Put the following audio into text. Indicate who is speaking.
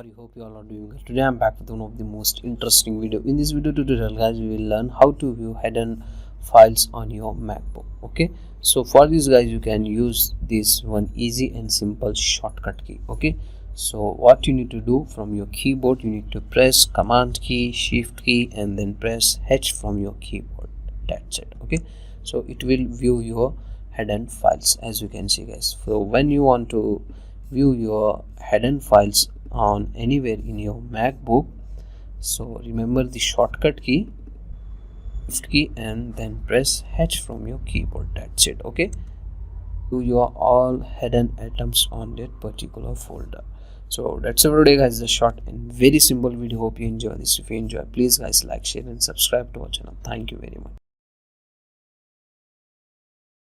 Speaker 1: everybody, hope you all are doing well. Today I'm back with one of the most interesting video. In this video tutorial guys, we will learn how to view hidden files on your MacBook. Okay, so for this guys, you can use this one easy and simple shortcut key. Okay, so what you need to do, from your keyboard you need to press command key, shift key, and then press H from your keyboard. That's it. Okay, so it will view your hidden files, as you can see guys. So when you want to view your hidden files on anywhere in your MacBook, so remember the shortcut key, shift key, and then press H from your keyboard. That's it. Okay, view your all hidden items on that particular folder. So that's it for today guys. The short and very simple video. Hope you enjoy this. If you enjoy, please guys like, share and subscribe to our channel. Thank you very much.